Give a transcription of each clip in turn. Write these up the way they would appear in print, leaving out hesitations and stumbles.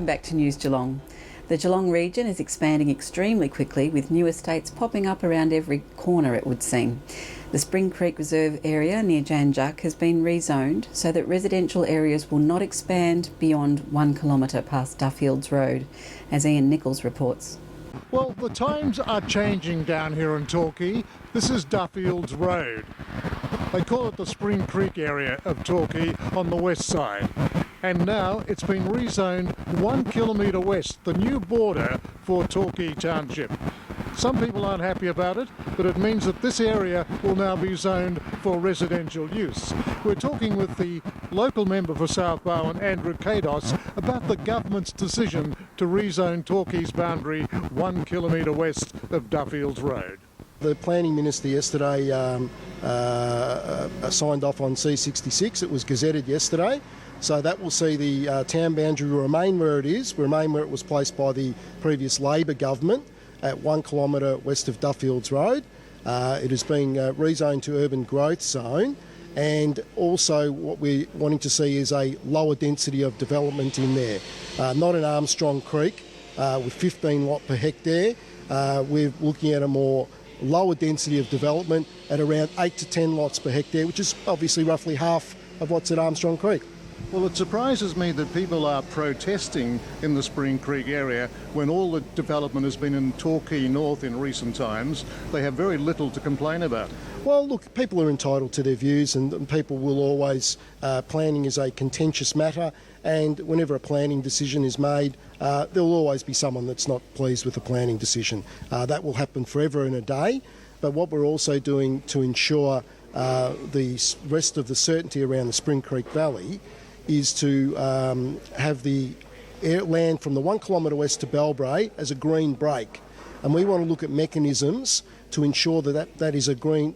Welcome back to News Geelong. The Geelong region is expanding extremely quickly, with new estates popping up around every corner, it would seem. The Spring Creek Reserve area near Jan Juc has been rezoned so that residential areas will not expand beyond 1 kilometre past Duffields Road, as Ian Nichols reports. Well, the times are changing down here in Torquay. This is Duffields Road. They call it the Spring Creek area of Torquay on the west side. And now it's been rezoned 1 kilometre west, the new border for Torquay Township. Some people aren't happy about it, but it means that this area will now be zoned for residential use. We're talking with the local member for South Barwon, Andrew Kados, about the government's decision to rezone Torquay's boundary 1 kilometre west of Duffields Road. The Planning Minister yesterday signed off on C66. It was gazetted yesterday. So that will see the town boundary remain where it is, remain where it was placed by the previous Labor government at 1 kilometre west of Duffields Road. It is being rezoned to urban growth zone, and also what we're wanting to see is a lower density of development in there. Not an Armstrong Creek with 15 lot per hectare. We're looking at a more lower density of development at around 8 to 10 lots per hectare, which is obviously roughly half of what's at Armstrong Creek. Well, it surprises me that people are protesting in the Spring Creek area when all the development has been in Torquay North in recent times. They have very little to complain about. Well, look, people are entitled to their views, and people will always, planning is a contentious matter, and whenever a planning decision is made, there will always be someone that's not pleased with the planning decision. That will happen forever and a day, but what we're also doing to ensure the rest of the certainty around the Spring Creek Valley is to have the land from the 1 kilometre west to Bellbrae as a green break. And we want to look at mechanisms to ensure that is a green,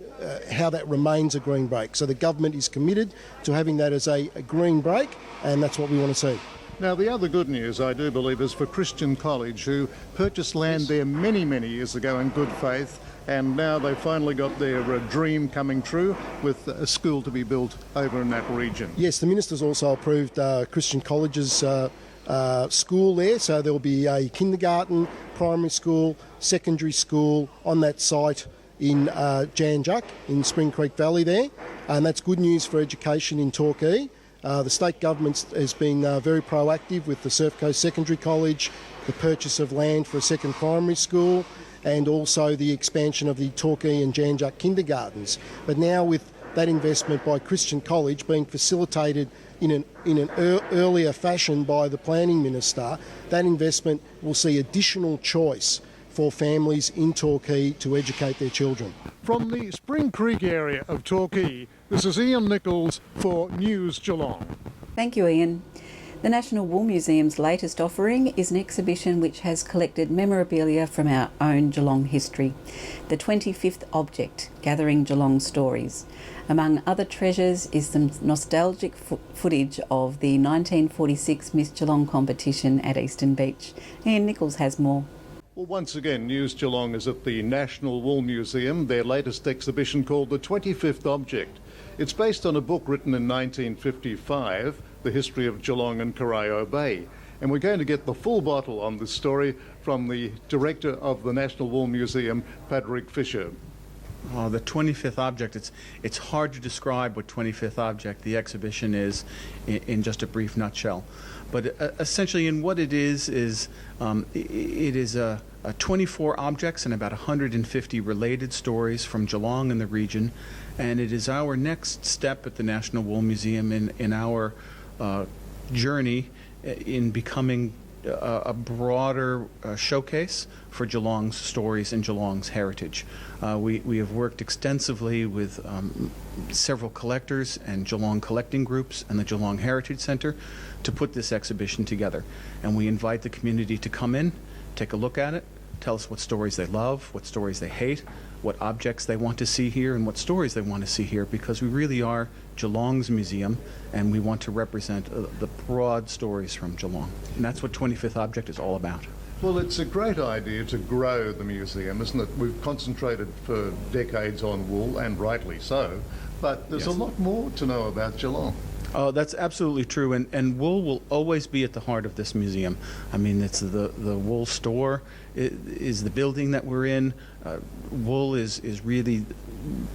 how that remains a green break. So the government is committed to having that as a green break, and that's what we want to see. Now, the other good news, I do believe, is for Christian College, who purchased land there many, many years ago in good faith, and now they've finally got their dream coming true with a school to be built over in that region. Yes, the Minister's also approved Christian College's school there, so there'll be a kindergarten, primary school, secondary school on that site in Jan Juc in Spring Creek Valley there, and that's good news for education in Torquay. The state government has been very proactive with the Surf Coast Secondary College, the purchase of land for a second primary school, and also the expansion of the Torquay and Jan Juc kindergartens. But now with that investment by Christian College being facilitated in an earlier fashion by the Planning Minister, that investment will see additional choice for families in Torquay to educate their children. From the Spring Creek area of Torquay, this is Ian Nichols for News Geelong. Thank you, Ian. The National Wool Museum's latest offering is an exhibition which has collected memorabilia from our own Geelong history. The 25th Object, Gathering Geelong Stories. Among other treasures is some nostalgic footage of the 1946 Miss Geelong competition at Eastern Beach. Ian Nichols has more. Well, once again, News Geelong is at the National Wool Museum, their latest exhibition called The 25th Object. It's based on a book written in 1955, The History of Geelong and Corio Bay. And we're going to get the full bottle on this story from the director of the National Wool Museum, Patrick Fisher. Oh, the 25th Object, it's hard to describe what 25th Object the exhibition is in just a brief nutshell. But essentially in what it is it is 24 objects and about 150 related stories from Geelong and the region, and it is our next step at the National Wool Museum in our journey in becoming a broader showcase for Geelong's stories and Geelong's heritage. We have worked extensively with several collectors and Geelong collecting groups and the Geelong Heritage Centre to put this exhibition together. And we invite the community to come in, take a look at it, tell us what stories they love, what stories they hate, what objects they want to see here, and what stories they want to see here, because we really are Geelong's museum and we want to represent the broad stories from Geelong. And that's what 25th Object is all about. Well, it's a great idea to grow the museum, isn't it? We've concentrated for decades on wool, and rightly so, but there's a lot more to know about Geelong. Oh, that's absolutely true, and wool will always be at the heart of this museum. I mean, it's the wool store is the building that we're in. Wool is really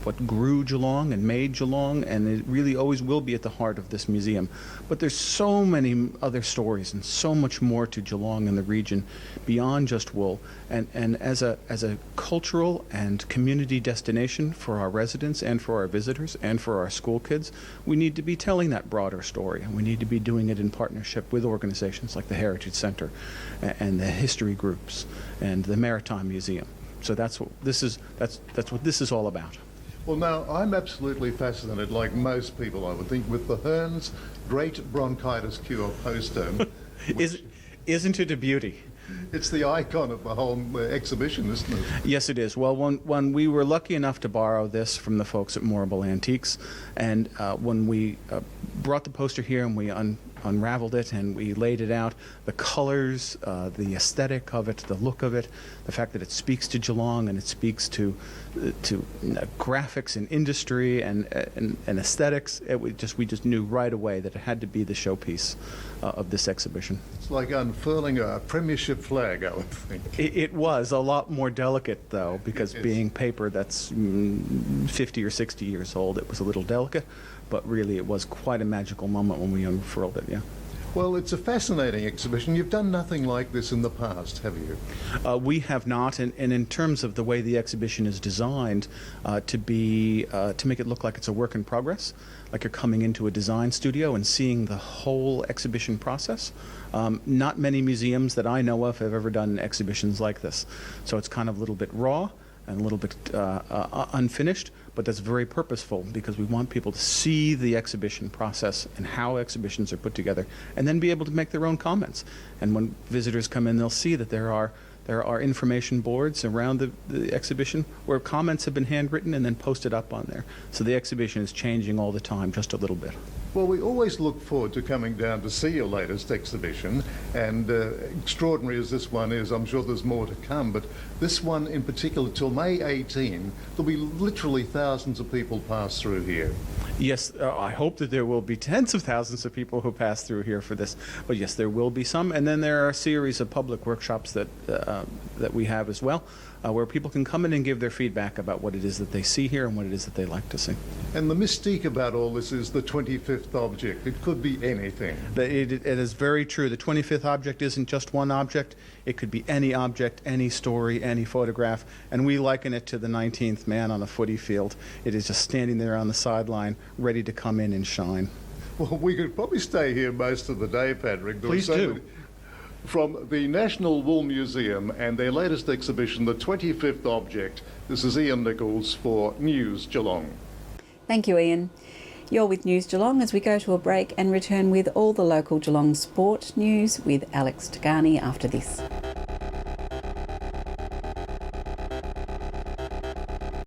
what grew Geelong and made Geelong, and it really always will be at the heart of this museum. But there's so many other stories and so much more to Geelong and the region beyond just wool. And as a cultural and community destination for our residents and for our visitors and for our school kids, we need to be telling that broader story, and we need to be doing it in partnership with organizations like the Heritage Centre and the history groups and the Maritime Museum. So that's what this is. That's what this is all about. Well, now, I'm absolutely fascinated, like most people, I would think, with the Hearn's Great Bronchitis Cure poster. Isn't it a beauty? It's the icon of the whole exhibition, isn't it? Yes, it is. Well, when we were lucky enough to borrow this from the folks at Morrible Antiques, and when we brought the poster here and we unraveled it and we laid it out, the colors, the aesthetic of it, the look of it, the fact that it speaks to Geelong and it speaks to graphics and industry and aesthetics, we just knew right away that it had to be the showpiece of this exhibition. It's like unfurling a premiership flag, I would think. It was a lot more delicate, though, because being paper that's 50 or 60 years old, it was a little delicate, but really it was quite a magical moment when we unfurled it, yeah. Well, it's a fascinating exhibition. You've done nothing like this in the past, have you? We have not, and in terms of the way the exhibition is designed, to make it look like it's a work in progress, like you're coming into a design studio and seeing the whole exhibition process. Not many museums that I know of have ever done exhibitions like this, so it's kind of a little bit raw and a little bit unfinished, but that's very purposeful because we want people to see the exhibition process and how exhibitions are put together and then be able to make their own comments. And when visitors come in, they'll see that there are information boards around the exhibition where comments have been handwritten and then posted up on there. So the exhibition is changing all the time, just a little bit. Well, we always look forward to coming down to see your latest exhibition, and extraordinary as this one is, I'm sure there's more to come, but this one in particular, till May 18, there'll be literally thousands of people pass through here. Yes, I hope that there will be tens of thousands of people who pass through here for this, but yes, there will be some, and then there are a series of public workshops that we have as well, where people can come in and give their feedback about what it is that they see here and what it is that they like to see. And the mystique about all this is the 25th object. It could be anything. It is very true. The 25th object isn't just one object. It could be any object, any story, any photograph, and we liken it to the 19th man on a footy field. It is just standing there on the sideline, ready to come in and shine. Well, we could probably stay here most of the day, Patrick. Please do. From the National Wool Museum and their latest exhibition, The 25th Object, this is Ian Nichols for News Geelong. Thank you, Ian. You're with News Geelong as we go to a break and return with all the local Geelong sport news with Alex Tigani after this.